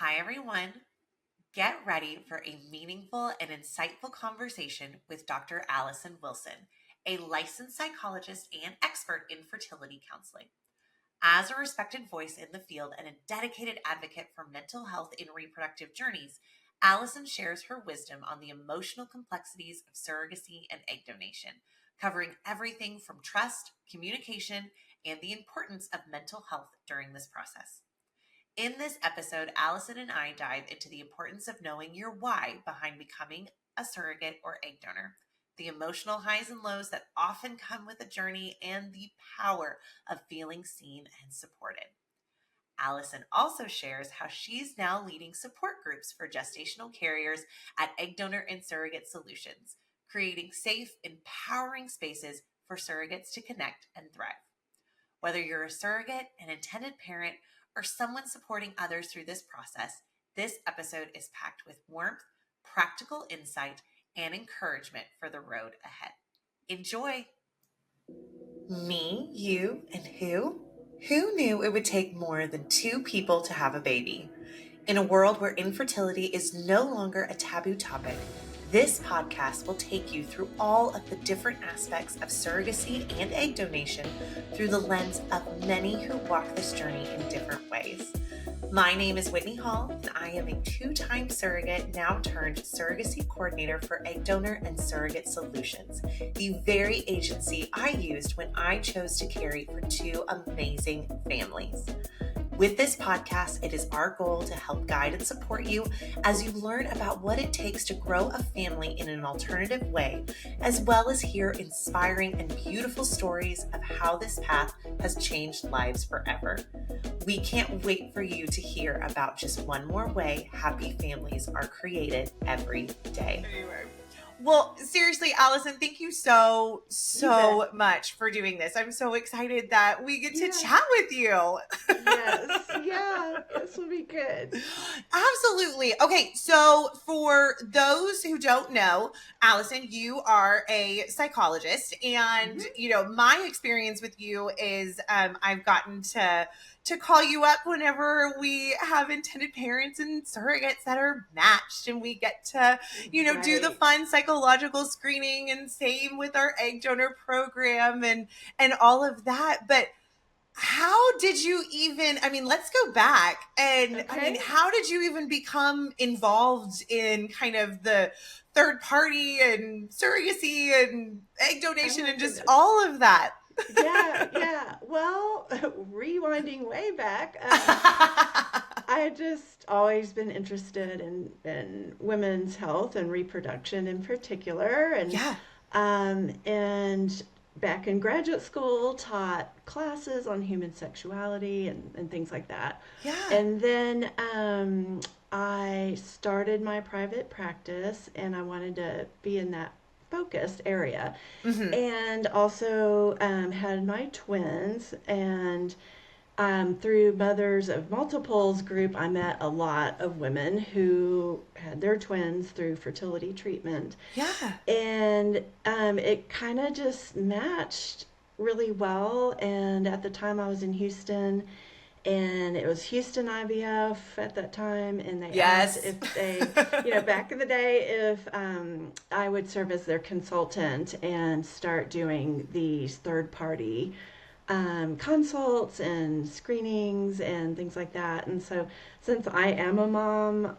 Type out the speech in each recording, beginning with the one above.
Hi, everyone. Get ready for a meaningful and insightful conversation with Dr. Alison Wilson, a licensed psychologist and expert in fertility counseling. As a respected voice in the field and a dedicated advocate for mental health in reproductive journeys, Alison shares her wisdom on the emotional complexities of surrogacy and egg donation, covering everything from trust, communication, and the importance of mental health during this process. In this episode, Alison and I dive into the importance of knowing your why behind becoming a surrogate or egg donor, the emotional highs and lows that often come with a journey, and the power of feeling seen and supported. Alison also shares how she's now leading support groups for gestational carriers at Egg Donor and Surrogate Solutions, creating safe, empowering spaces for surrogates to connect and thrive. Whether you're a surrogate, an intended parent, or someone supporting others through this process, this episode is packed with warmth, practical insight, and encouragement for the road ahead. Enjoy! Me, you, and who? Who knew it would take more than two people to have a baby? In a world where infertility is no longer a taboo topic, this podcast will take you through all of the different aspects of surrogacy and egg donation through the lens of many who walk this journey in different ways. My name is Whitney Hall, and I am a two-time surrogate, now turned surrogacy coordinator for Egg Donor and Surrogate Solutions, the very agency I used when I chose to carry for two amazing families. With this podcast, it is our goal to help guide and support you as you learn about what it takes to grow a family in an alternative way, as well as hear inspiring and beautiful stories of how this path has changed lives forever. We can't wait for you to hear about just one more way happy families are created every day. Anyway. Well, seriously, Alison, thank you so much for doing this. I'm so excited that we get to chat with you. This will be good. Absolutely. Okay, so for those who don't know, Alison, you are a psychologist, and my experience with you is I've gotten to call you up whenever we have intended parents and surrogates that are matched, and we get to do the fun psychological screening, and same with our egg donor program and all of that. But how did you even, let's go back and how did you even become involved in kind of the third party and surrogacy and egg donation and just all of that? Well, rewinding way back, I had just always been interested in women's health and reproduction in particular. And back in graduate school, taught classes on human sexuality and things like that. And then I started my private practice, and I wanted to be in that focused area. And also had my twins, and through Mothers of Multiples group, I met a lot of women who had their twins through fertility treatment. And it kind of just matched really well. And at the time I was in Houston, and it was Houston IVF at that time, and they asked if they, back in the day, if I would serve as their consultant and start doing these third-party consults and screenings and things like that. And so, since I am a mom,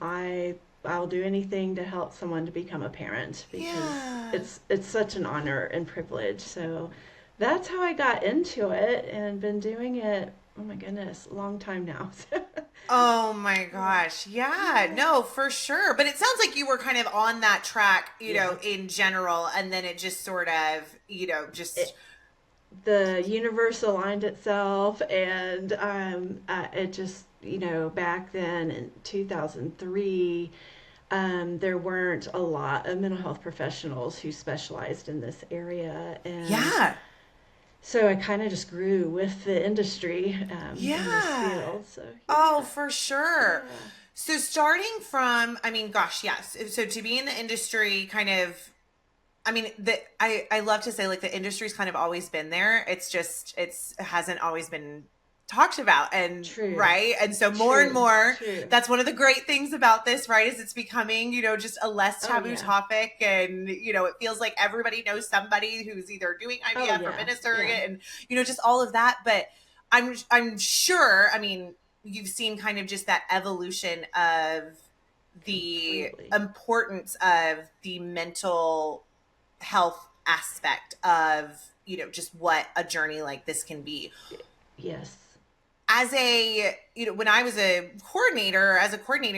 I'll do anything to help someone to become a parent, because it's such an honor and privilege. So that's how I got into it, and been doing it, oh my goodness, a long time now. Oh my gosh. No, for sure. But it sounds like you were kind of on that track, in general, and then it just sort of, the universe aligned itself, and it just, back then in 2003, there weren't a lot of mental health professionals who specialized in this area. And so I kind of just grew with the industry in this field. So, Oh, for sure. So starting from, So to be in the industry, kind of, I love to say, like, the industry's kind of always been there. It's just, it hasn't always been talked about. And True. right. And so more and True. more, True. that's one of the great things about this, right, is it's becoming, just a less Oh taboo yeah. topic. And it feels like everybody knows somebody who's either doing Oh IVF or yeah. been a Yeah. surrogate, and just all of that. But I'm sure, I mean, you've seen kind of just that evolution of the Completely. importance of the mental health aspect of just what a journey like this can be. Yes. As a when I was a coordinator,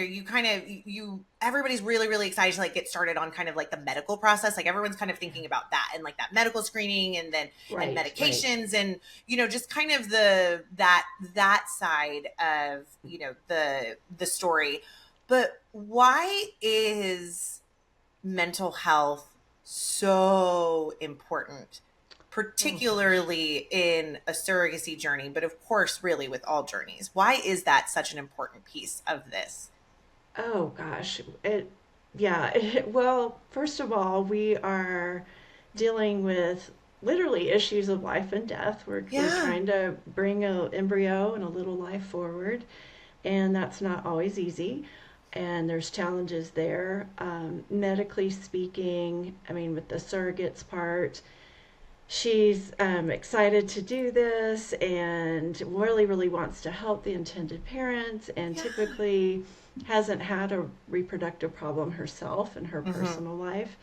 you kind of everybody's really really excited to like get started on kind of like the medical process. Like everyone's kind of thinking about that and like that medical screening, and then and Right. Right. medications, and just kind of that side of the story. But why is mental health so important, Oh gosh. particularly in a surrogacy journey, but of course, really with all journeys? Why is that such an important piece of this? Oh gosh. Yeah. Well, first of all, we are dealing with literally issues of life and death. We're Yeah. trying to bring an embryo and a little life forward, and that's not always easy. And there's challenges there. Medically speaking, I mean, with the surrogates part, she's excited to do this and really, really wants to help the intended parents, and Yeah. typically hasn't had a reproductive problem herself in her Mm-hmm. personal life.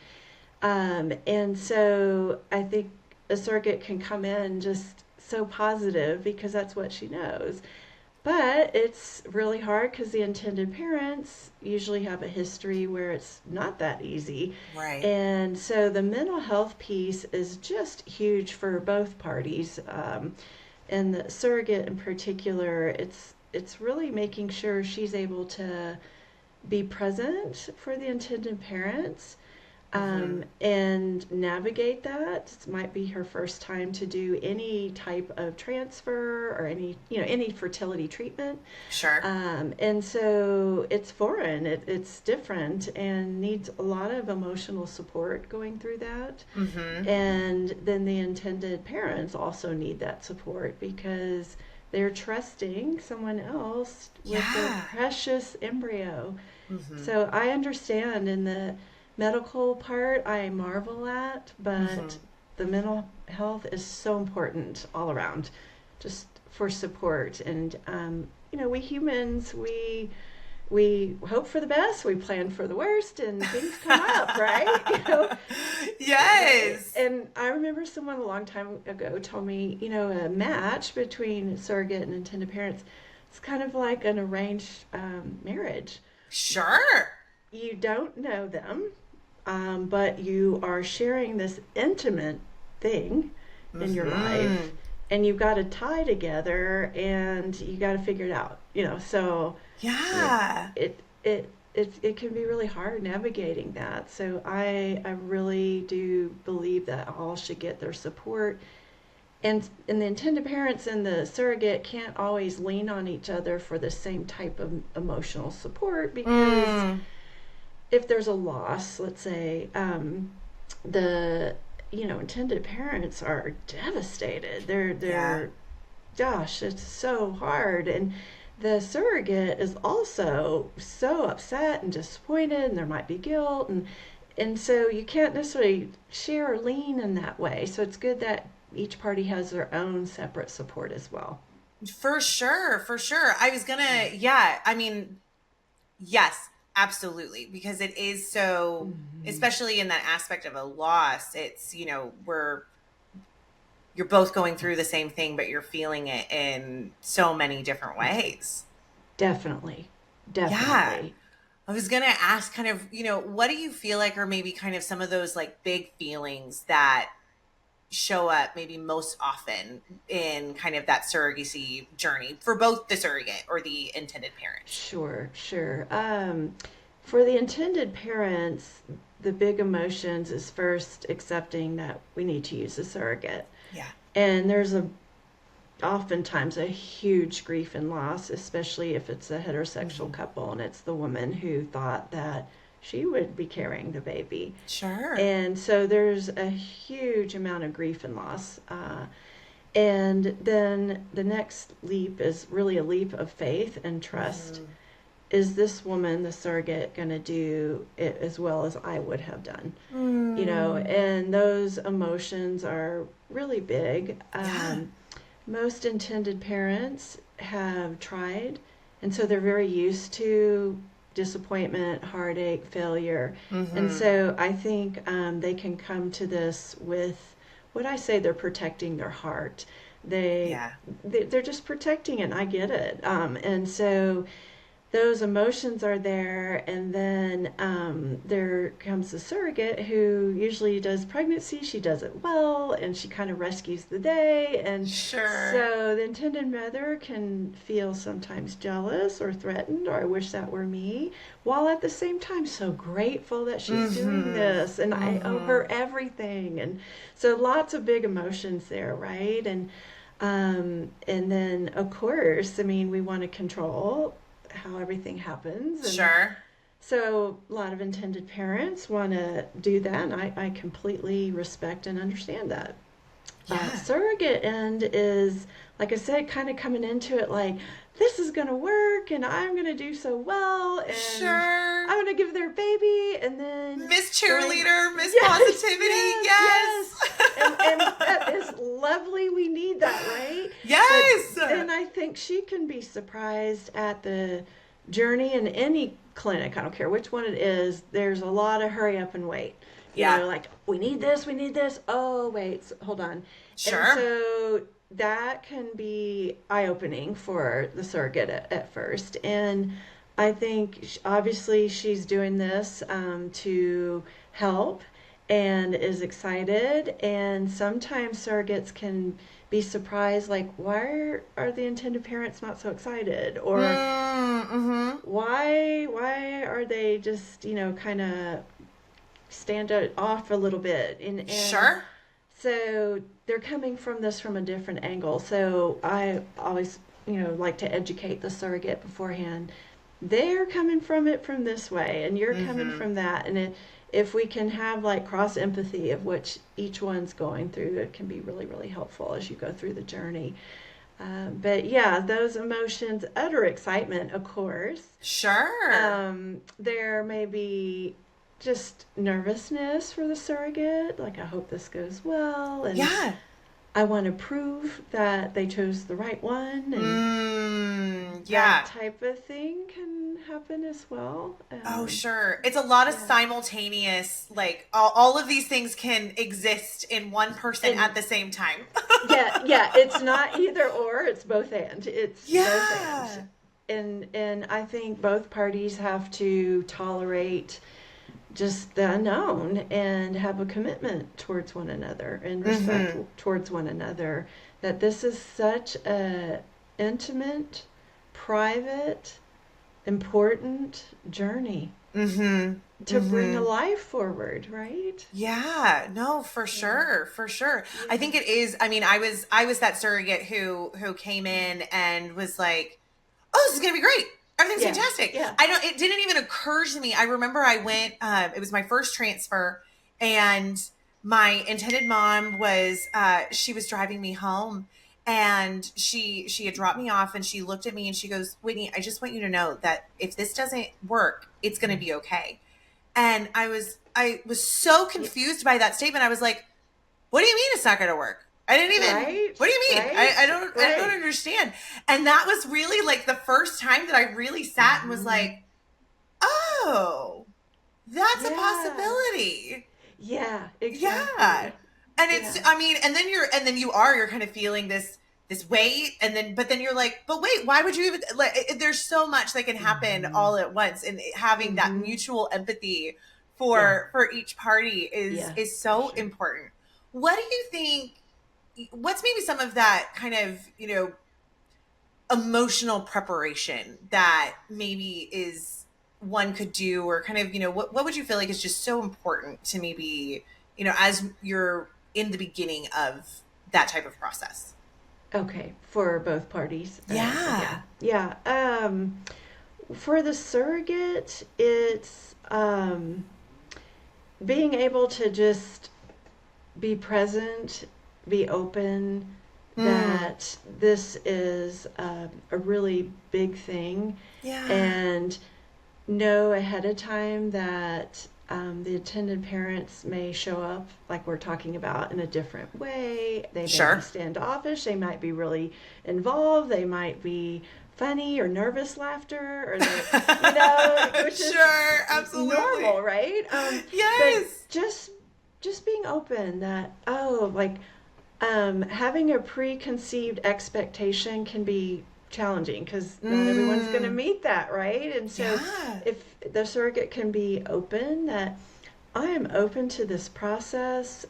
And so I think a surrogate can come in just so positive because that's what she knows. But it's really hard because the intended parents usually have a history where it's not that easy. Right. And so the mental health piece is just huge for both parties. And the surrogate in particular, it's really making sure she's able to be present for the intended parents, Mm-hmm. and navigate that. It might be her first time to do any type of transfer or any fertility treatment, Sure. and so it's foreign. It's different and needs a lot of emotional support going through that. Mm-hmm. And then the intended parents also need that support because they're trusting someone else with their Yeah. precious embryo. Mm-hmm. So I understand in the medical part, I marvel at, Mm-hmm. but the mental health is so important all around, just for support. And we humans, we hope for the best, we plan for the worst, and things come up, right? Yes. And I remember someone a long time ago told me, a match between surrogate and intended parents, it's kind of like an arranged marriage. Sure. You don't know them, but you are sharing this intimate thing in your life, Mm-hmm. and you've got to tie together, and you got to figure it out. So it Yeah. it it it can be really hard navigating that. So I really do believe that all should get their support, and the intended parents and the surrogate can't always lean on each other for the same type of emotional support because Mm. if there's a loss, let's say, the intended parents are devastated. Yeah. They're gosh, it's so hard, and the surrogate is also so upset and disappointed, and there might be guilt, and so you can't necessarily share or lean in that way. So it's good that each party has their own separate support as well. For sure. For sure. I was gonna, yeah. I mean, yes, absolutely. Because it is so, Mm-hmm. especially in that aspect of a loss, it's, you're both going through the same thing, but you're feeling it in so many different ways. Definitely, Yeah. definitely. I was going to ask kind of, what do you feel like are maybe kind of some of those like big feelings that show up maybe most often in kind of that surrogacy journey for both the surrogate or the intended parents? Sure, sure. For the intended parents, the big emotions is first accepting that we need to use a surrogate. Yeah. And there's oftentimes a huge grief and loss, especially if it's a heterosexual Mm-hmm. couple and it's the woman who thought that she would be carrying the baby. Sure. And so there's a huge amount of grief and loss. And then the next leap is really a leap of faith and trust. Mm-hmm. Is this woman, the surrogate, going to do it as well as I would have done? And those emotions are really big. Yeah. Most intended parents have tried, and so they're very used to disappointment, heartache, failure. And Mm-hmm. so I think they can come to this with what I say, they're protecting their heart. They, Yeah. they're just protecting it. And I get it. And so those emotions are there, and then there comes the surrogate who usually does pregnancy. She does it well, and she kind of rescues the day. And Sure. so the intended mother can feel sometimes jealous or threatened, or I wish that were me, while at the same time so grateful that she's doing Mm-hmm. this, and I owe Mm-hmm. her everything. And so lots of big emotions there, right? And then of course, I mean, we want to control how everything happens. And Sure. so a lot of intended parents want to do that, and I completely respect and understand that. Yeah. Surrogate end is, like I said, kind of coming into it like, this is going to work, and I'm going to do so well, and Sure. I'm going to give their baby, and then Miss going, Cheerleader, Miss yes, Positivity. yes, Yes. yes. And that is lovely. We need that, right? But Yes. then I think she can be surprised at the journey in any clinic. I don't care which one it is. There's a lot of hurry up and wait. Yeah. Like, we need this, we need this. Oh, wait, hold on. And Sure. so that can be eye opening for the surrogate at first. And I think obviously she's doing this to help and is excited. And sometimes surrogates can be surprised, like, why are the intended parents not so excited? Or Mm-hmm. why are they just, kind of stand off a little bit? And Sure. so they're coming from this from a different angle. So I always, like to educate the surrogate beforehand. They're coming from it from this way, and you're coming Mm-hmm. from that. And if we can have like cross empathy of which each one's going through, it can be really, really helpful as you go through the journey. But yeah, those emotions, utter excitement, of course. Sure. There may be just nervousness for the surrogate, like, I hope this goes well, and Yeah. I want to prove that they chose the right one, and that Yeah. type of thing can happen as well. Oh, sure. It's a lot of Yeah. simultaneous, like all of these things can exist in one person And at the same time. yeah, it's not either or, it's both and. It's both and. Yeah. And I think both parties have to tolerate just the unknown and have a commitment towards one another and respect Mm-hmm. towards one another, that this is such a intimate, private, important journey Mm-hmm. to bring a Mm-hmm. life forward, right? Yeah, no, for Yeah. sure, for sure. I Yeah. think it is. I mean, I was that surrogate who came in and was like, "Oh, this is gonna be great. Everything's Yeah. fantastic." Yeah. I don't. It didn't even occur to me. I remember I went. It was my first transfer, and my intended mom was. She was driving me home, and she had dropped me off, and she looked at me and she goes, "Whitney, I just want you to know that if this doesn't work, it's gonna be okay." And I was so Yeah. confused by that statement. I was like, "What do you mean it's not going to work? I didn't even. Right? What do you mean? Right? I don't Right. understand." And that was really like the first time that I really sat and was Mm-hmm. like, "Oh, that's a Yeah. possibility." Yeah, Yeah. exactly. And it's, Yeah. I mean, and then you're kind of feeling this weight, and then you're like, but wait, why would you even, like, there's so much that can happen Mm-hmm. all at once, and having that Mm-hmm. mutual empathy Yeah. for each party is Yeah, is for so sure. important. What do you think, what's maybe some of that kind of, emotional preparation that maybe is one could do, or kind of, what would you feel like is just so important to maybe, as you're in the beginning of that type of process? Okay, for both parties. Yeah. Yeah. Yeah. For the surrogate, it's being able to just be present, be open, that this is a really big thing, Yeah. and know ahead of time that the attended parents may show up, like we're talking about, in a different way. They may be Sure. standoffish, they might be really involved, they might be funny or nervous laughter, or they, which is Sure, absolutely. normal, right? But Yes. just being open that, like, having a preconceived expectation can be challenging because not everyone's going to Mm. meet that, right? And so, Yeah. if the surrogate can be open that I am open to this process,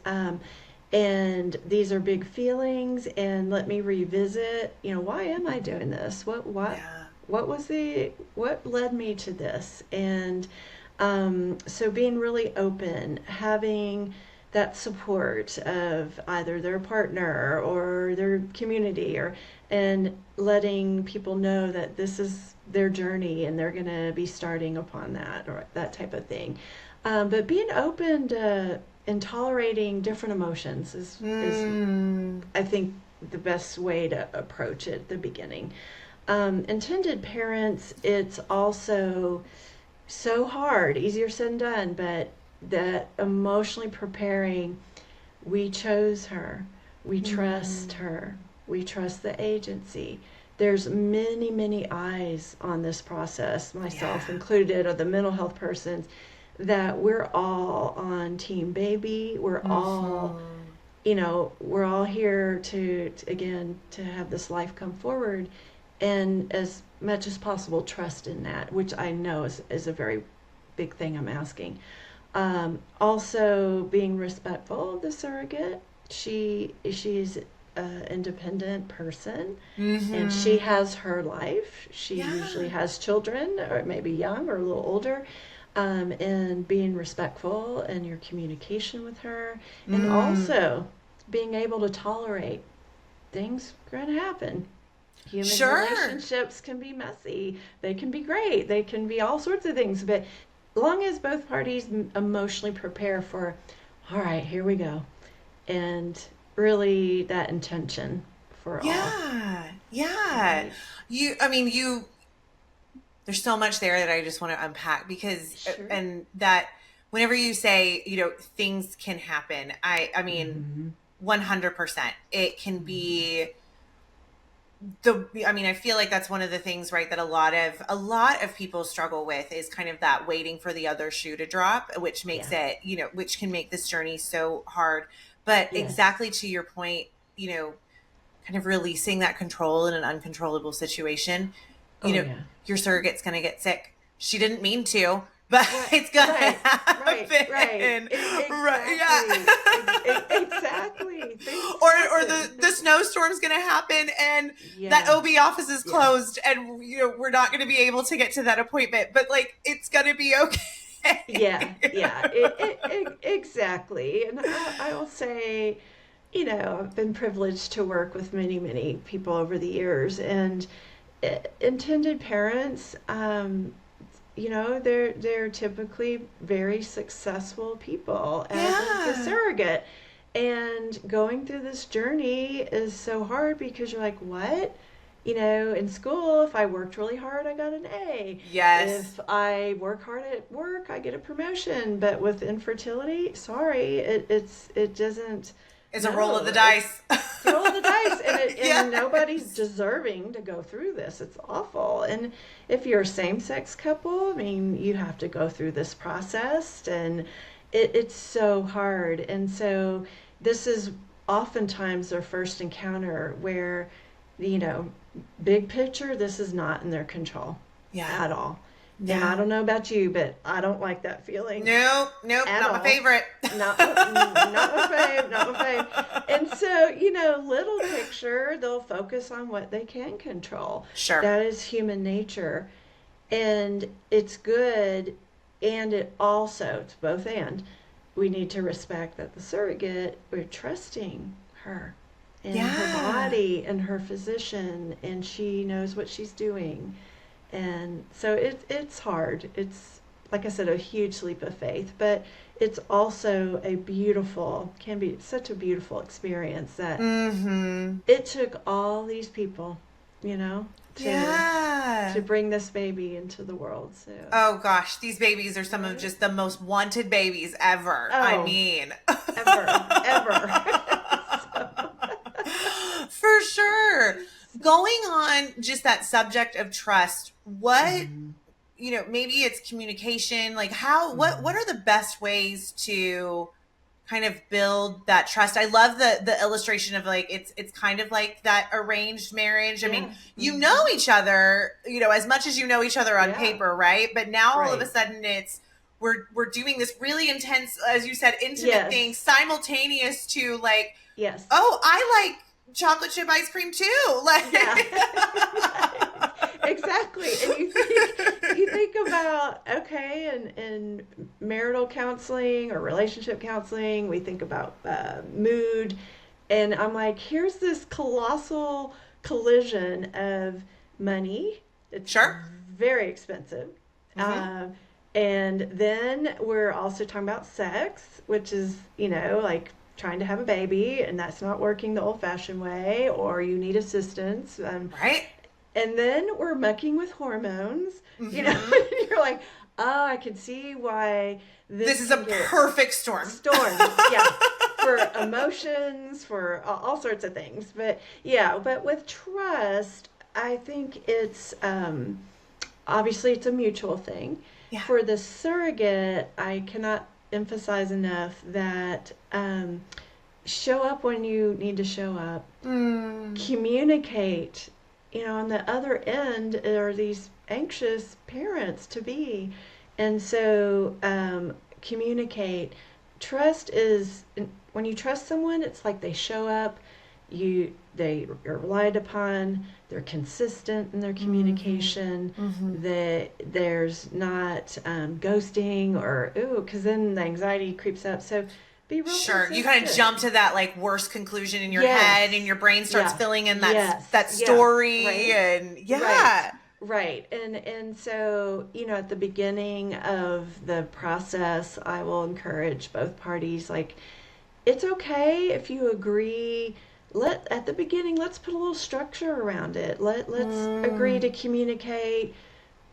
and these are big feelings, and let me revisit, why am I doing this? Yeah. What led me to this? And so being really open, having that support of either their partner or their community, and letting people know that this is their journey and they're going to be starting upon that, or that type of thing. But being open to and tolerating different emotions is Mm. I think the best way to approach it at the beginning. Intended parents, it's also so hard, easier said than done, but that emotionally preparing, we chose her, we trust Mm. her, we trust the agency. There's many, many eyes on this process, myself Yeah. included, of the mental health persons, that we're all on team baby. Mm-hmm. We're all here again, to have this life come forward, and as much as possible trust in that, which I know is a very big thing I'm asking. Also being respectful of the surrogate. She's an independent person, and she Mm-hmm. has her life. She usually Yeah. has children, or maybe young or a little older, and being respectful in your communication with her, and Mm. also being able to tolerate things going to happen. Human Sure. relationships can be messy. They can be great. They can be all sorts of things. But long as both parties emotionally prepare for, all right, here we go, and really that intention for all, Yeah. Yeah. right? I mean, there's so much there that I just want to unpack because, Sure. and that whenever you say, things can happen, I mean, Mm-hmm. 100%. It can Mm-hmm. be I feel like that's one of the things, right, that a lot of people struggle with is kind of that waiting for the other shoe to drop, which makes Yeah. it, which can make this journey so hard. But Yes. exactly to your point, kind of releasing that control in an uncontrollable situation, you Oh know, yeah. your surrogate's going to get sick. She didn't mean to, but Right, it's going to right, right. happen. Right. Exactly. Yeah. Exactly. Things or the happen. the snowstorm's going to happen and that Yeah, OB office is yeah. closed and we're not going to be able to get to that appointment, but like it's going to be Yeah, okay. yeah, exactly. And I will say, I've been privileged to work with many, many people over the years, and intended parents, they're typically very successful people, as is the Yeah. surrogate. And going through this journey is so hard because you're like, what? In school, if I worked really hard, I got an A. Yes. If I work hard at work, I get a promotion. But with infertility, sorry, it doesn't. It's a roll of the No, dice. it's a roll of the dice, and nobody's Yes. deserving to go through this. It's awful. And if you're a same-sex couple, I mean, you have to go through this process, and it's so hard. And so this is oftentimes their first encounter where, you know big picture, this is not in their control Yeah. at all. And I Yeah. don't know about you, but I don't like that feeling Nope. Nope. at Not my all. favorite. Not my fave, not my fave. And so, little picture, they'll focus on what they can control. Sure. That is human nature. And it's good. And it also, it's both and, we need to respect that the surrogate, we're trusting her and her Yeah. body and her physician, and she knows what she's doing. And so it's hard. like I said, a huge leap of faith, but it's also can be such a beautiful experience that Mm-hmm. it took all these people, you know, to Yeah. bring this baby into the world. So, Oh gosh, these babies are some of right? just the most wanted babies ever. I Oh, mean, ever. So, for sure. Going on just that subject of trust, what, mm, maybe it's communication, like what mm, are the best ways to kind of build that trust? I love the illustration of like it's kind of like that arranged marriage. I mean, yeah, you know hmm, each other, as much as you know each other on yeah, paper, right? But now all of a right. sudden it's we're doing this really intense, as you said, intimate thing Yes, simultaneous to like, yes. oh, I like chocolate chip ice cream too. Like Yeah, right. Exactly. And you think about, okay, and marital counseling or relationship counseling, we think about mood, and I'm like, here's this colossal collision of money. It's sure. very expensive. Mm-hmm. Uh, and then we're also talking about sex, which is, like trying to have a baby and that's not working the old fashioned way, or you need assistance. Right. And then we're mucking with hormones, Mm-hmm. you're like, oh, I can see why This this is a can get perfect storm. storm. Yeah. For emotions, for all sorts of things. But yeah, but with trust, I think it's obviously it's a mutual thing. Yeah. For the surrogate, I cannot emphasize enough that show up when you need to show up, Mm. communicate. On the other end are these anxious parents to be, and so communicate. Trust is when you trust someone, it's like they show up, they are relied upon, they're consistent in their Mm-hmm. communication, Mm-hmm. that there's not ghosting or ooh, because then the anxiety creeps up. So be real Sure. You kind of consistent. jump to that like worst conclusion in your head, and Yes. your brain starts Yeah. filling in Yes. that Yeah. story, Right. and Right. yeah. Right. And so, at the beginning of the process, I will encourage both parties, like, it's okay if you agree. At the beginning, let's put a little structure around it. Let's agree Mm. to communicate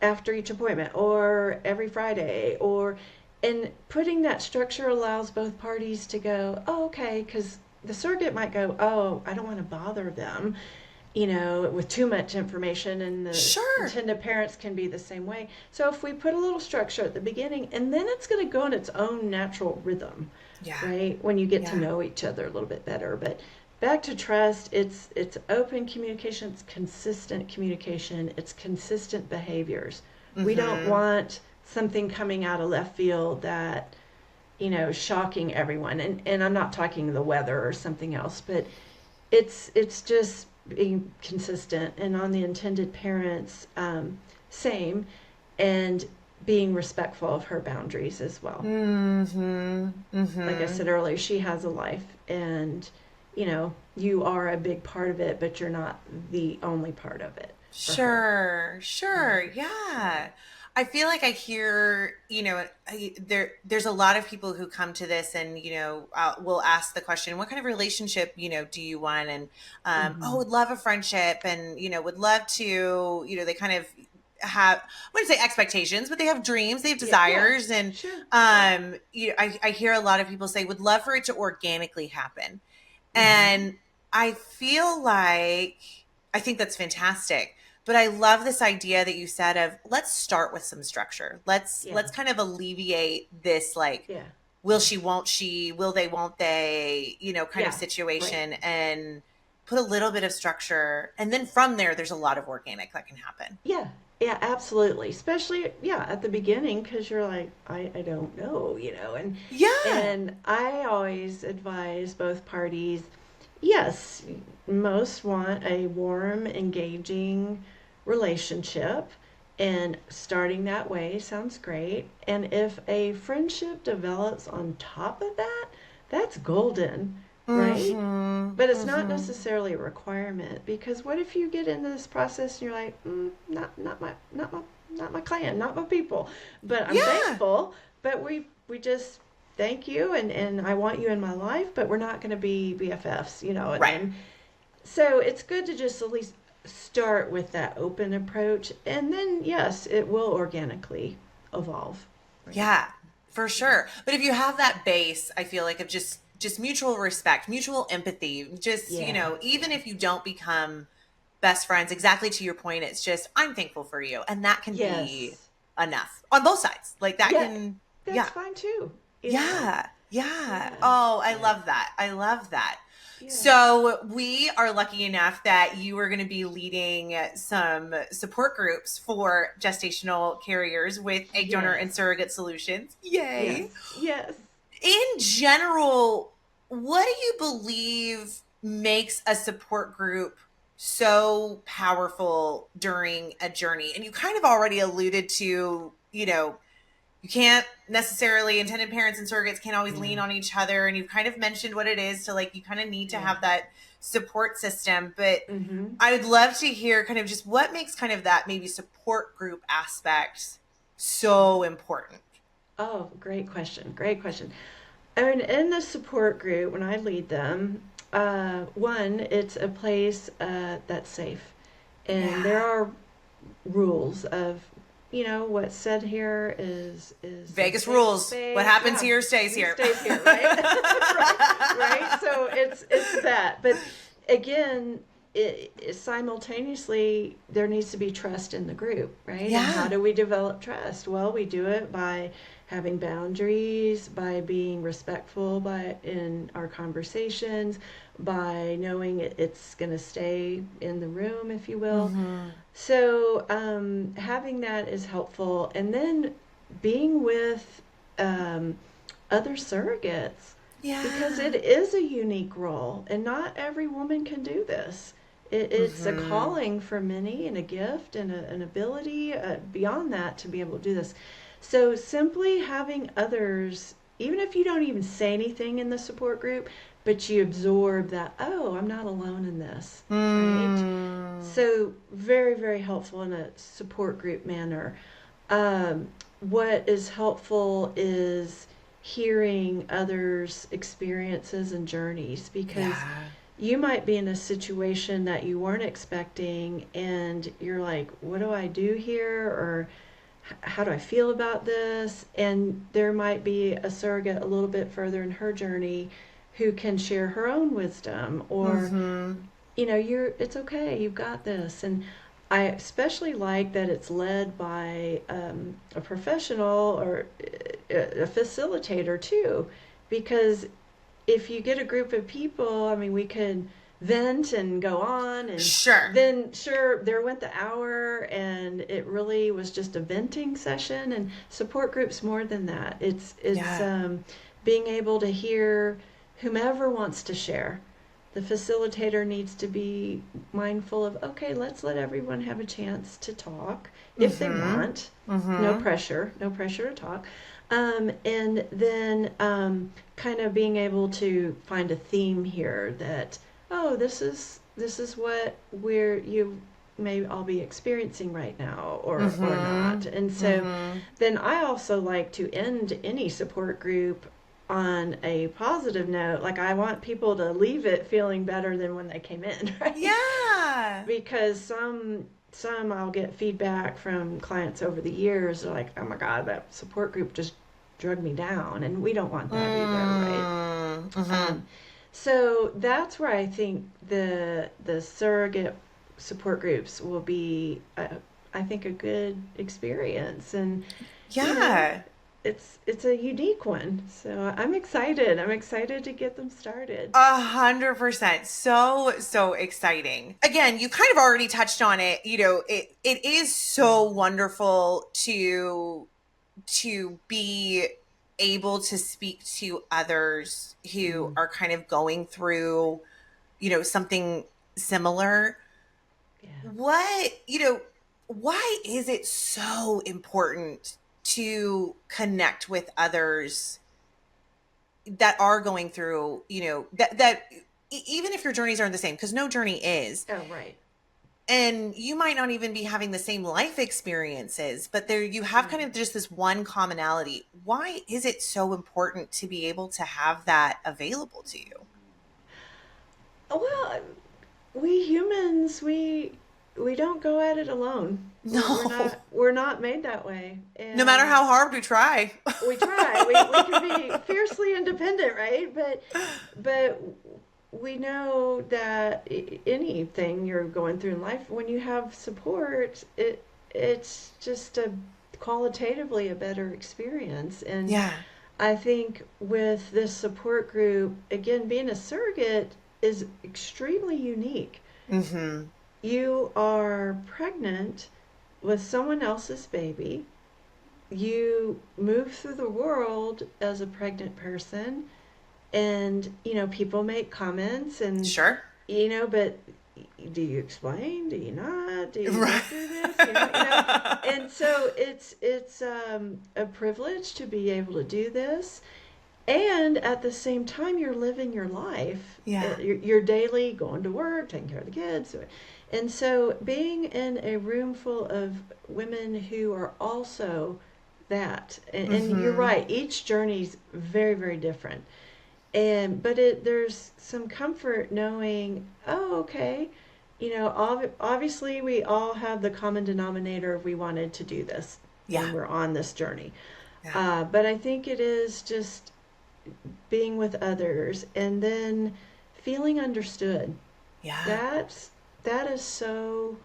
after each appointment or every Friday, or and putting that structure allows both parties to go, oh, okay, because the surrogate might go, oh, I don't want to bother them, with too much information, and the Sure. intended parents can be the same way. So if we put a little structure at the beginning, and then it's going to go in its own natural rhythm, Yeah. right? When you get to Yeah. know each other a little bit better. But back to trust, it's open communication, it's consistent communication, it's consistent behaviors. We don't Mm-hmm. want something coming out of left field that shocking everyone. And I'm not talking the weather or something else, but it's just being consistent, and on the intended parents, same, and being respectful of her boundaries as well. Mm-hmm. Like I Mm-hmm. said earlier, she has a life, and you are a big part of it, but you're not the only part of it for her. Sure, sure. Right. Yeah. I feel like I hear, there's a lot of people who come to this and, will ask the question, what kind of relationship, do you want? And, oh, Mm-hmm. would love a friendship and, would love to, they kind of have, I wouldn't say expectations, but they have dreams, they have Yeah. Yeah. desires. And, Sure. Sure. I hear a lot of people say, would love for it to organically happen. Mm-hmm. And I feel like I think that's fantastic. But I love this idea that you said of let's start with some structure. Yeah. Let's kind of alleviate this like Yeah. will Yeah. she, won't she, will they, won't they, kind of Yeah. Right. situation, and put a little bit of structure, and then from there there's a lot of organic that can happen. Yeah, yeah, absolutely. Especially, yeah, at the beginning, because you're like, I don't know, Yeah. and I always advise both parties. Yes, most want a warm, engaging relationship, and starting that way sounds great. And if a friendship develops on top of that, that's golden, right? Mm-hmm. But it's not Mm-hmm. necessarily a requirement, because what if you get into this process and you're like, not my not my clan, not my people, but I'm Yeah. thankful. But we just thank you, and I want you in my life, but we're not going to be BFFs, and Right. then so it's good to just at least start with that open approach, and then yes, it will organically evolve. Right. Yeah, for sure. But if you have that base, I feel like of just mutual respect, mutual empathy, just, Yeah. even Yeah. if you don't become best friends, exactly to your point, it's just I'm thankful for you, and that can be Yes. enough on both sides. Like that Yeah. can, That's yeah. fine too. Yeah. Yeah. Yeah. Oh, I Yeah. love that. I love that. Yeah. So, we are lucky enough that you are going to be leading some support groups for gestational carriers with Egg Donor Yes. and Surrogate Solutions. Yes. Yay. Yes. In general, what do you believe makes a support group so powerful during a journey? And you kind of already alluded to, you can't necessarily, intended parents and surrogates can't always Yeah. lean on each other, and you've kind of mentioned what it is to, like, you kind of need to Yeah. have that support system. But Mm-hmm. I would love to hear kind of just what makes kind of that maybe support group aspect Sure. so important. Oh, great question. Great question. I mean, in the support group, when I lead them, one, it's a place that's safe. And there Yeah. are rules of, what's said here is a Vegas safe rules. What space. happens Yeah, here stays he here. stays here, right? Right, right. So it's that. But again, simultaneously there needs to be trust in the group, right? And how Yeah. do we develop trust? Well, we do it by having boundaries, by being respectful by in our conversations, by knowing it's going to stay in the room, if you will. Mm-hmm. So having that is helpful, and then being with other surrogates, because Yeah. it is a unique role, and not every woman can do this. It's a Mm-hmm. calling for many, and a gift, and an ability beyond that to be able to do this. So simply having others, even if you don't even say anything in the support group, but you absorb that, oh, I'm not alone in this, right? Mm. So very, very helpful in a support group manner. What is helpful is hearing others' experiences and journeys, because Yeah. you might be in a situation that you weren't expecting, and you're like, what do I do here? Or how do I feel about this? And there might be a surrogate a little bit further in her journey who can share her own wisdom, or Mm-hmm. it's okay, you've got this. And I especially like that it's led by a professional, or a facilitator too, because if you get a group of people, I mean, we could vent and go on, and Sure. then sure, there went the hour, and it really was just a venting session. And support groups more than that. It's Yeah. being able to hear whomever wants to share. The facilitator needs to be mindful of, okay, let's let everyone have a chance to talk if they Mm-hmm. want. No Mm-hmm. pressure, no pressure to talk. And then kind of being able to find a theme here that, oh, this is what you may all be experiencing right now, or Mm-hmm. not. And so Mm-hmm. then I also like to end any support group on a positive note. Like, I want people to leave it feeling better than when they came in, right? Yeah. Because some I'll get feedback from clients over the years. They're like, oh my god, that support group just drug me down, and we don't want that either, right? Mm-hmm. um, so that's where I think the surrogate support groups will be, I think, a good experience. And you know Yeah. it's a unique one, so I'm excited to get them started. 100%. So exciting. Again, you kind of already touched on it. It is so wonderful to be able to speak to others who Mm, are kind of going through, something similar. yeah. Why is it so important to connect with others that are going through, that even if your journeys aren't the same, because no journey is. Oh, right. and you might not even be having the same life experiences, but there you have kind of just this one commonality. Why is it so important to be able to have that available to you? Well, we humans, we don't go at it alone. No. We're not made that way, No matter and how hard we try. we try. We can be fiercely independent, right? But we know that anything you're going through in life, when you have support, it's just a qualitatively a better experience. And Yeah. I think with this support group, again, being a surrogate is extremely unique. Mm-hmm. You are pregnant with someone else's baby. You move through the world as a pregnant person, and people make comments, and Sure. but do you explain, do you not, do you go Right. through this, and so it's a privilege to be able to do this, and at the same time you're living your life, Yeah. your daily, going to work, taking care of the kids, and so being in a room full of women who are also that, and you're Mm-hmm. right, each journey's very, very different, but there's some comfort knowing, oh, okay, obviously we all have the common denominator of we wanted to do this Yeah. and we're on this journey, Yeah. but I think it is just being with others and then feeling understood. Yeah. That is so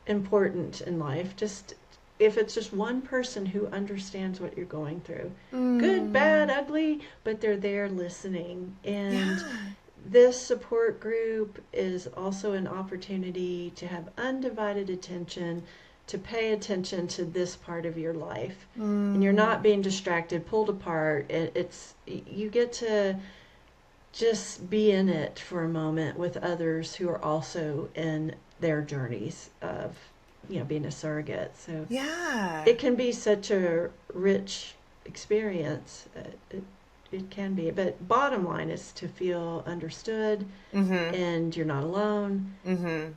important in life. Just if it's just one person who understands what you're going through, good, bad, Mm. ugly, but they're there listening. And Yeah. this support group is also an opportunity to have undivided attention, to pay attention to this part of your life. And you're Mm. not being distracted, pulled apart. It's you get to just be in it for a moment with others who are also in their journeys of being a surrogate. So Yeah. it can be such a rich experience. It can be, but bottom line is to feel understood Mm-hmm. and you're not alone. Mm-hmm.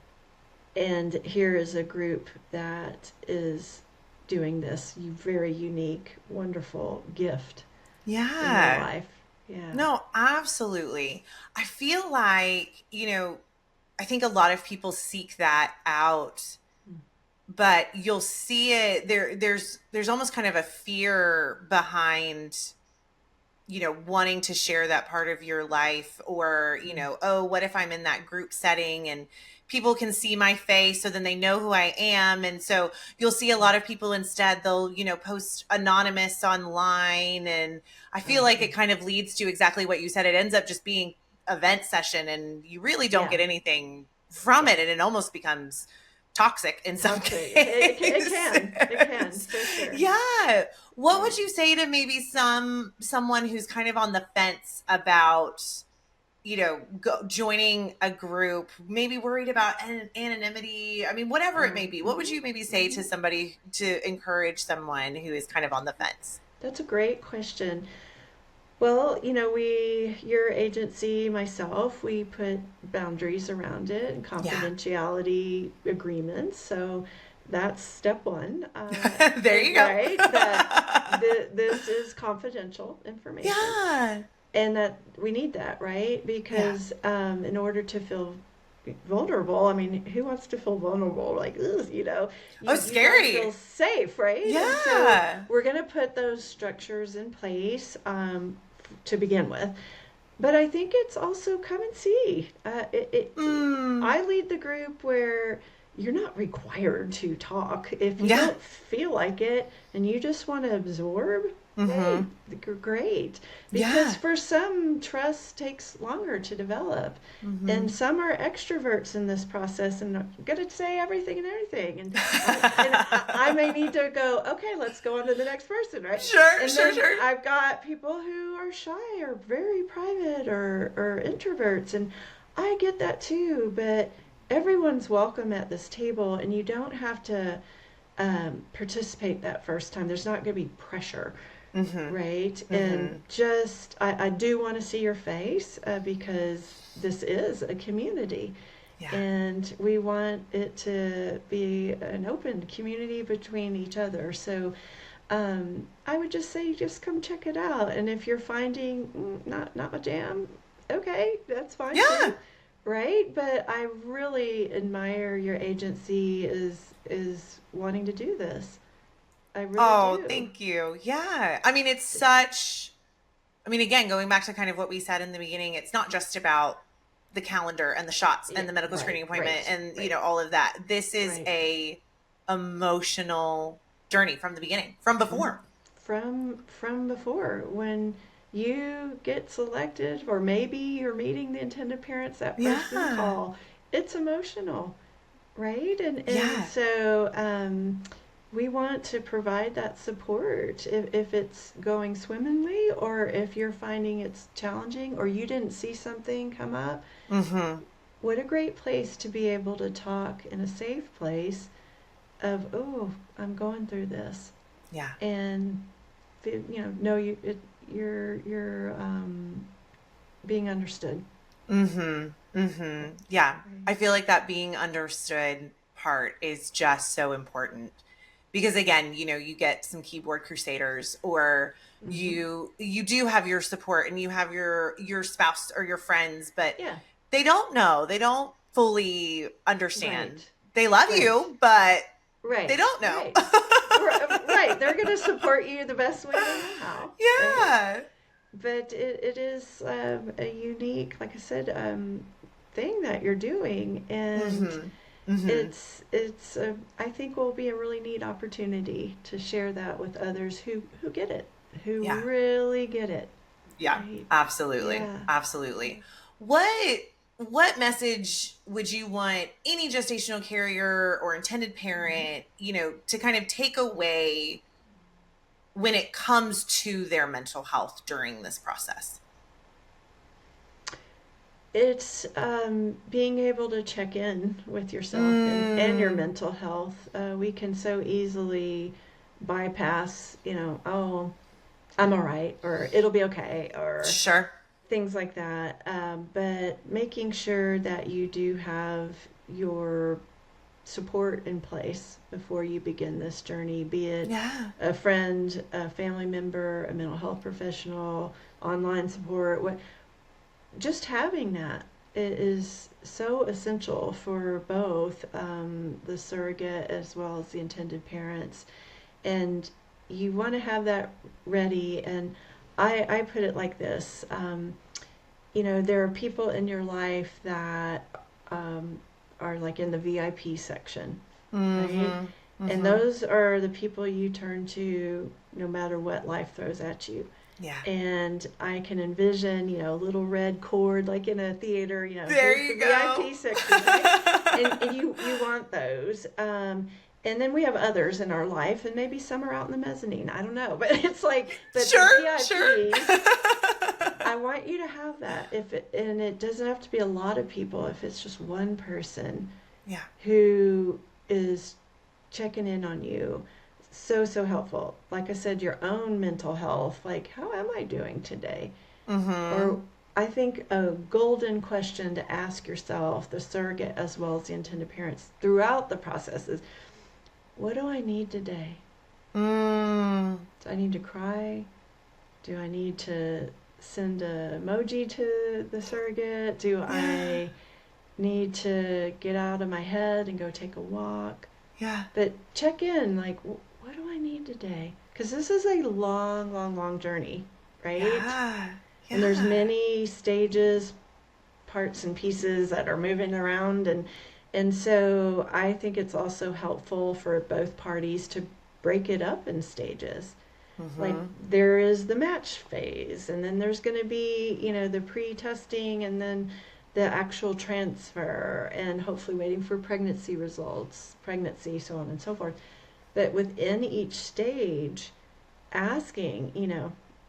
And here is a group that is doing this very unique, wonderful gift in your Yeah. life. Yeah. No, absolutely. I feel like, I think a lot of people seek that out, but you'll see it there's almost kind of a fear behind wanting to share that part of your life, or oh, what if I'm in that group setting and people can see my face, so then they know who I am. And so you'll see a lot of people instead, they'll post anonymous online, and I feel like Uh-huh. it kind of leads to exactly what you said. It ends up just being event session, and you really don't Yeah. get anything from Yeah. it, and it almost becomes toxic in some Toxic. It can cases. for sure. Yeah. What Yeah. would you say to maybe someone who's kind of on the fence about, joining a group, maybe worried about anonymity? I mean, whatever it may be. What would Mm-hmm. you maybe say Mm-hmm. to somebody to encourage someone who is kind of on the fence? That's a great question. Well, your agency, myself, we put boundaries around it and Yeah. confidentiality agreements. So that's step one. There you go. Right? That this is confidential information. Yeah. And that we need that, right? Yeah. Because in order to feel vulnerable, I mean, who wants to feel vulnerable? Like, ugh, Oh, you got to scary. feel safe, right? And so Yeah. we're going to put those structures in place to begin with. But I think it's also come and see. Mm. I lead the group where you're not required to talk. If you Yeah. don't feel like it and you just want to absorb, hey, Mm-hmm. great. Because Yeah. for some, trust takes longer to develop. Mm-hmm. And some are extroverts in this process and are going to say everything and everything. And I may need to go, okay, let's go on to the next person, right? Sure, And sure, then sure. I've got people who are shy or very private or introverts. And I get that too. But everyone's welcome at this table, and you don't have to participate that first time. There's not going to be pressure, Mm-hmm. right? Mm-hmm. And just, I do want to see your face because this is a community. Yeah. And we want it to be an open community between each other. So I would just say, just come check it out. And if you're finding not my jam, okay, that's fine Yeah. too, right? But I really admire your agency is wanting to do this. I really Oh, do. thank you. Yeah. I mean, it's such, I mean, again, going back to kind of what we said in the beginning, it's not just about the calendar and the shots Yeah, and the medical right, screening appointment right, and, right, all of that. This is right. a emotional journey from the beginning, from Mm-hmm. before. From before, when you get selected, or maybe you're meeting the intended parents that first Zoom Yeah. call, it's emotional, right? And Yeah. so we want to provide that support if it's going swimmingly, or if you're finding it's challenging, or you didn't see something come up. Mm-hmm. What a great place to be able to talk in a safe place of, oh, I'm going through this, Yeah. and know you're being understood. Mm-hmm. Mm-hmm. Yeah. I Right. feel like that being understood part is just so important because again, you get some keyboard crusaders or Mm-hmm. you do have your support and you have your spouse or your friends, but Yeah. they don't know. They don't fully understand. Right. They love Right. you, but they Right. don't know. Right. Right. They're going to support you the best way they know how. Right. Yeah. But it is a unique, like I said, thing that you're doing, and Mm-hmm. Mm-hmm. it's I think will be a really neat opportunity to share that with others who get it, who Yeah. really get it. Yeah, Right? absolutely. Yeah. Absolutely. What message would you want any gestational carrier or intended Mm-hmm. parent, to kind of take away when it comes to their mental health during this process? It's being able to check in with yourself and your Mm, mental health. We can so easily bypass, oh, I'm all right, or it'll be okay, or sure. things like that. But making sure that you do have your support in place before you begin this journey, be it Yeah. a friend, a family member, a mental health professional, online support, just having that is so essential for both the surrogate as well as the intended parents. And you want to have that ready. And I put it like this there are people in your life that are like in the VIP section, right? Mm-hmm. And Mm-hmm. those are the people you turn to no matter what life throws at you. Yeah. And I can envision, a little red cord like in a theater, There here's the you go. VIP section, right? And you want those. And then we have others in our life, and maybe some are out in the mezzanine. I don't know, but it's like, but the Sure, sure. VIPs, I want you to have that. And it doesn't have to be a lot of people. If it's just one person Yeah. who is checking in on you, so helpful. Like I said, your own mental health, like, how am I doing today? Mm-hmm. Or I think a golden question to ask yourself, the surrogate as well as the intended parents, throughout the process is, what do I need today? Mm. Do I need to cry? Do I need to send an emoji to the surrogate? Do Yeah. I need to get out of my head and go take a walk? Yeah. But check in, like, what do I need today? Because this is a long, long, long journey, right? Yeah. And there's Yeah. many stages, parts and pieces that are moving around, and so I think it's also helpful for both parties to break it up in stages. Like, Mm-hmm. there is the match phase, and then there's going to be, the pre-testing, and then the actual transfer, and hopefully waiting for pregnancy results, pregnancy, so on and so forth. But within each stage, asking,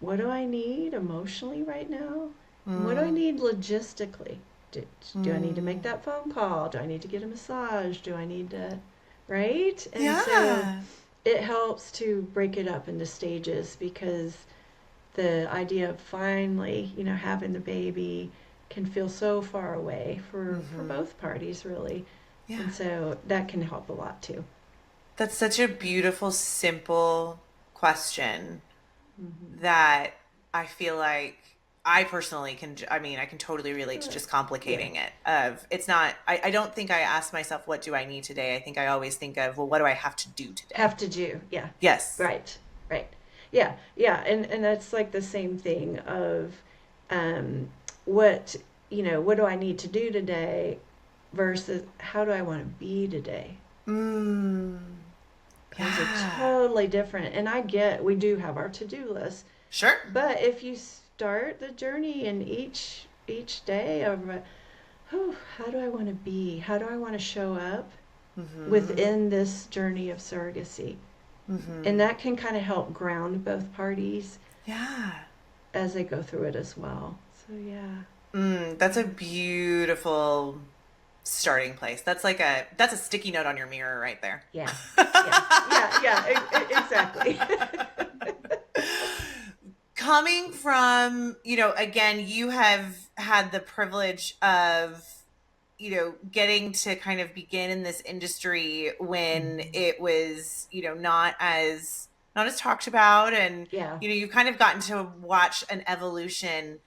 what do I need emotionally right now? And what do I Mm. need logistically? Do I need to make Mm. that phone call? Do I need to get a massage? Do I need to, right? And so Yeah. it helps to break it up into stages, because the idea of finally, having the baby can feel so far away for both parties, really. Yeah. And so that can help a lot too. That's such a beautiful, simple question Mm-hmm. that I feel like I personally can, I mean, I can totally relate to just Yeah. complicating it. Of it's not, I don't think I ask myself, what do I need today? I think I always think of, well, what do I have to do today? Have to do. Yeah. Yes. Right. Right. Yeah. Yeah. And that's like the same thing of um, what, what do I need to do today versus how do I want to be today? Mm, Those are yeah. totally different. And I get we do have our to-do list, Sure. but if you start the journey in each day of oh, how do I want to be? How do I want to show up Mm-hmm. within this journey of surrogacy? And Mm-hmm. that can kind of help ground both parties Yeah. as they go through it as well. So yeah, That's a yeah, beautiful starting place. That's a sticky note on your mirror right there. yeah, yeah, yeah, yeah, exactly. Coming from, again, you have had the privilege of, getting to kind of begin in this industry when Mm-hmm. it was, not as talked about, and Yeah. you've kind of gotten to watch an evolution.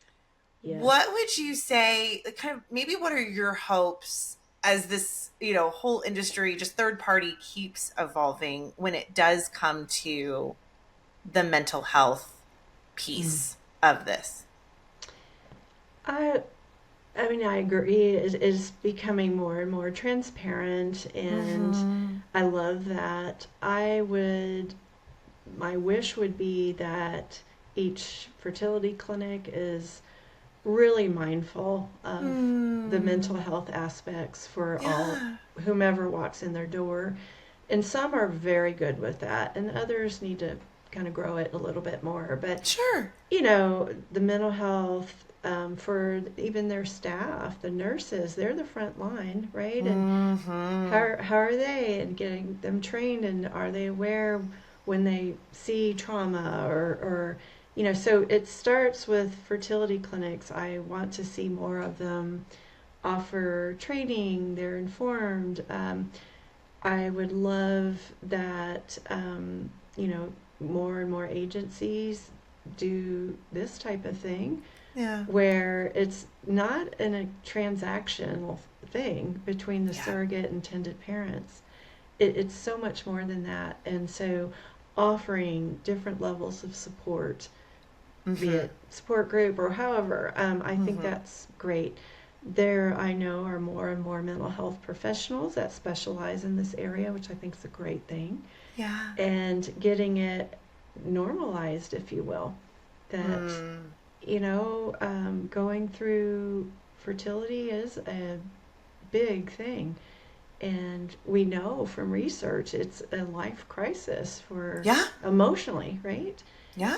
What Yes. would you say, like, kind of maybe what are your hopes as this, whole industry, just third party, keeps evolving when it does come to the mental health Mm. piece of this? I I mean, I agree. It is becoming more and more transparent, and Mm-hmm. I love that. My wish would be that each fertility clinic is really mindful of the mental Mm. health aspects for all Yeah. whomever walks in their door. And some are very good with that, and others need to kind of grow it a little bit more. But Sure. the mental health for even their staff, the nurses, they're the front line, right? And Mm-hmm. how are they and getting them trained, and are they aware when they see trauma or so it starts with fertility clinics. I want to see more of them offer training. They're informed. I would love that more and more agencies do this type of thing Yeah. where it's not a transactional thing between the Yeah. surrogate and intended parents. It's so much more than that. And so offering different levels of support, be Mm-hmm. it support group or however, I think Mm-hmm. that's great. There, I know, are more and more mental health professionals that specialize in this area, which I think is a great thing. Yeah. And getting it normalized, if you will, that Mm. going through fertility is a big thing. And we know from research it's a life crisis for Yeah. emotionally, right? Yeah.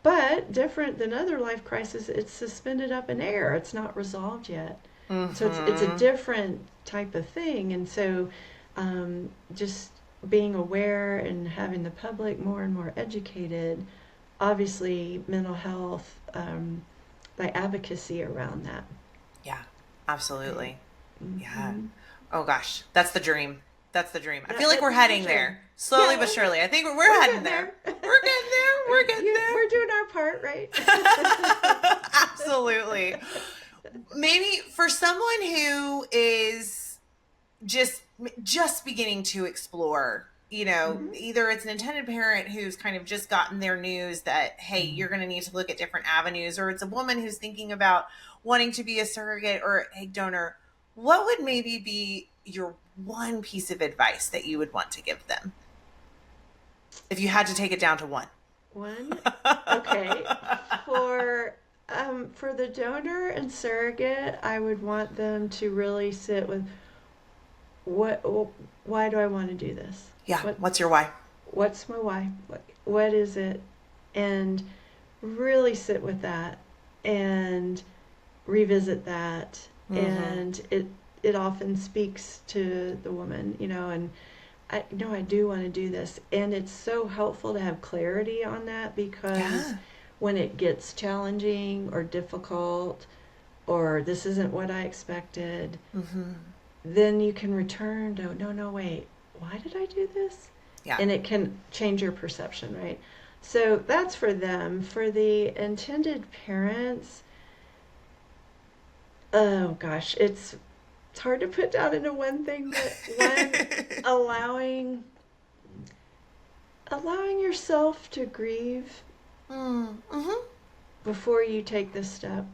But different than other life crises, it's suspended up in air. It's not resolved yet. So it's a Mm-hmm. different type of thing. And so just being aware and having the public more and more educated, obviously mental health, like advocacy around that. Yeah. Right. Absolutely. Yeah. Mm-hmm. Oh gosh, that's the dream. That's the dream. I feel like That we're is the heading dream. there slowly Yeah, but surely. I think we're we're heading getting there. there. We're getting there. We're getting We're doing our part, right? there. Absolutely. Maybe for someone who is just just beginning to explore, Mm-hmm. either it's an intended parent who's kind of just gotten their news that, hey, Mm. you're going to need to look at different avenues, or it's a woman who's thinking about wanting to be a surrogate or egg donor. What would maybe be your one piece of advice that you would want to give them if you had to take it down to one? One, okay. For for the donor and surrogate, I would want them to really sit with what, why do I want to do this? Yeah, What, what's your why? what's my why? What is it? And really sit with that and revisit that. Mm-hmm. And it often speaks to the woman, and I know I do want to do this. And it's so helpful to have clarity on that because Yeah. when it gets challenging or difficult, or this isn't what I expected, Mm-hmm. then you can return to, no, no, wait, why did I do this? Yeah. And it can change your perception, right? So that's for them. For the intended parents, oh gosh, it's hard to put down into one thing, but one, allowing allowing yourself to grieve Mm-hmm. before you take this step,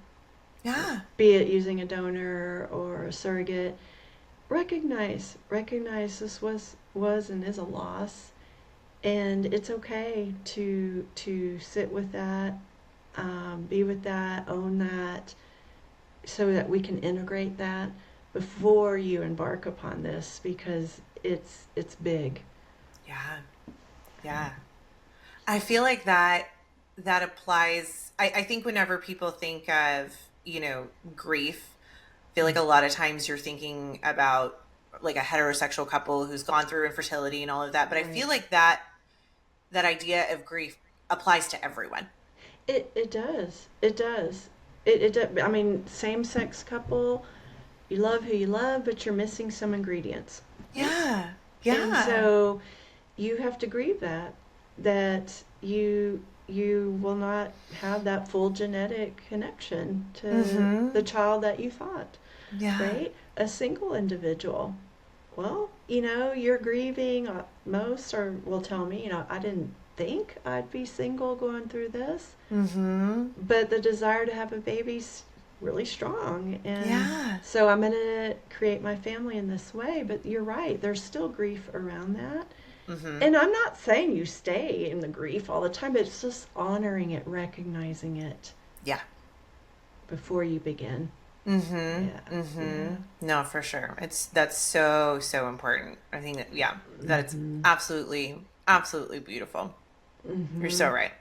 Yeah. be it using a donor or a surrogate. Recognize this was and is a loss, and it's okay to sit with that, be with that, own that, so that we can integrate that before you embark upon this, because it's big. Yeah. Yeah. I feel like that applies. I think whenever people think of, grief, I feel like a lot of times you're thinking about like a heterosexual couple who's gone through infertility and all of that. But I Right. feel like that idea of grief applies to everyone. It does. It does. It I mean, same sex couple, you love who you love, but you're missing some ingredients. Yeah. And Yeah. so you have to grieve that you will not have that full genetic connection to the Mm-hmm. child that you thought, Yeah. right? A single individual. Well, you're grieving. Most are will tell me, I didn't think I'd be single going through this, Mm-hmm. but the desire to have a baby's really strong, and Yeah. so I'm going to create my family in this way. But you're right, there's still grief around that, Mm-hmm. and I'm not saying you stay in the grief all the time, but it's just honoring it, recognizing it Yeah. before you begin. Yeah, Mm-hmm. yeah. Mm-hmm. No, for sure. That's so, so important. I think that, yeah, that it's Mm-hmm. absolutely, absolutely beautiful. You're Mm-hmm. so right.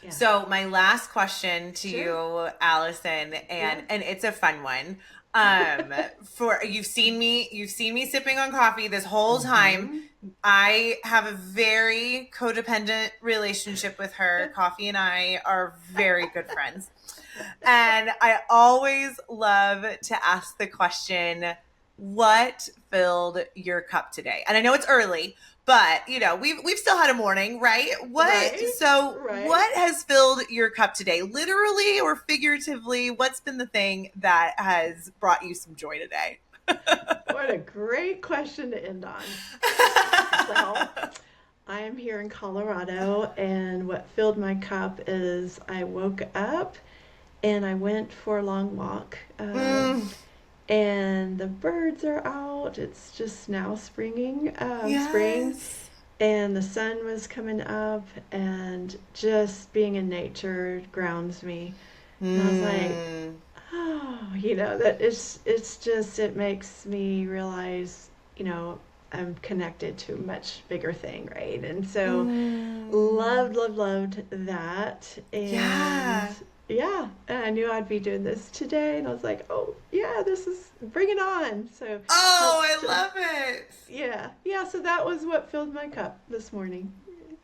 Yeah. So my last question to Sure. you, Allison, Yeah. and it's a fun one. Um, for you've seen me sipping on coffee this whole time. Mm-hmm. I have a very codependent relationship with her. Coffee and I are very good friends. And I always love to ask the question, what filled your cup today? And I know it's early, but we've still had a morning, right? Right. Right. What has filled your cup today? Literally or figuratively, what's been the thing that has brought you some joy today? What a great question to end on. Well, I am here in Colorado, and what filled my cup is I woke up and I went for a long walk. Mm, And the birds are out. It's just now spring, yes. and the sun was coming up, and just being in nature grounds me. And I was like, Mm, oh, that it's just, it makes me realize, I'm connected to a much bigger thing, right? And so mm, loved that. And yeah. yeah, and I knew I'd be doing this today, and I was like, oh yeah, bring it on. So Oh, helps I to, love it. yeah, so that was what filled my cup this morning.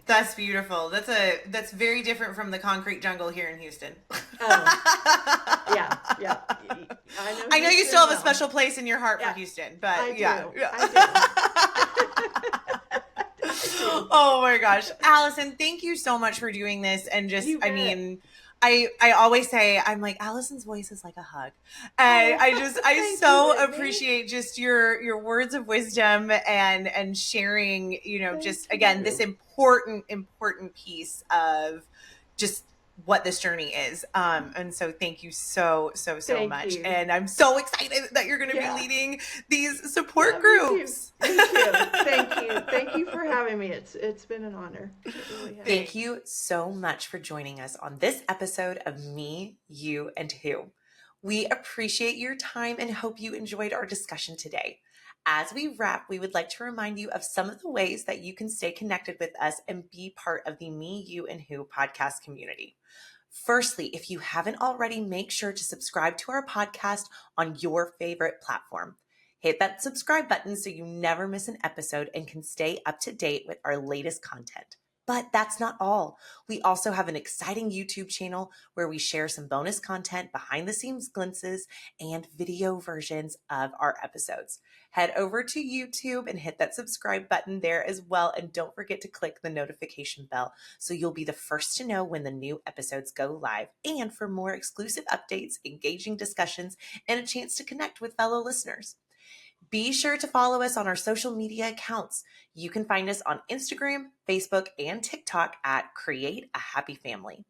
That's beautiful. That's very different from the concrete jungle here in Houston. Oh, yeah, yeah. I know I know you still Houston have a well. special place in your heart for Yeah, Houston, I but yeah. do. Yeah. I do. I do. Oh my gosh. Allison, thank you so much for doing this. And just, You I bet. mean, I always say, I'm like, Allison's voice is like a hug. And Oh, I thank you, so Whitney. appreciate just your words of wisdom and sharing, Thank just again, this you. important piece of just what this journey is. And so thank you so, so, so Thank much. you. And I'm so excited that you're going to be Yeah. leading these Yeah, support me too. groups. Me too. Thank you. Thank you for having me. It's been an honor. It really has. Thank you so much for joining us on this episode of Me, You, and Who. We appreciate your time and hope you enjoyed our discussion today. As we wrap, we would like to remind you of some of the ways that you can stay connected with us and be part of the Me, You, and Who podcast community. Firstly, if you haven't already, make sure to subscribe to our podcast on your favorite platform. Hit that subscribe button so you never miss an episode and can stay up to date with our latest content. But that's not all. We also have an exciting YouTube channel where we share some bonus content, behind the scenes glimpses, and video versions of our episodes. Head over to YouTube and hit that subscribe button there as well. And don't forget to click the notification bell so you'll be the first to know when the new episodes go live. And for more exclusive updates, engaging discussions, and a chance to connect with fellow listeners. Be sure to follow us on our social media accounts. You can find us on Instagram, Facebook, and TikTok at Create a Happy Family.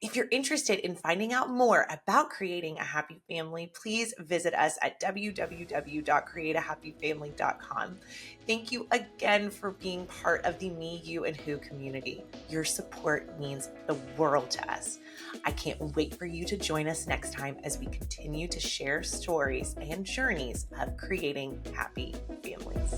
If you're interested in finding out more about creating a happy family, please visit us at www.createahappyfamily.com. Thank you again for being part of the Me, You, and Who community. Your support means the world to us. I can't wait for you to join us next time as we continue to share stories and journeys of creating happy families.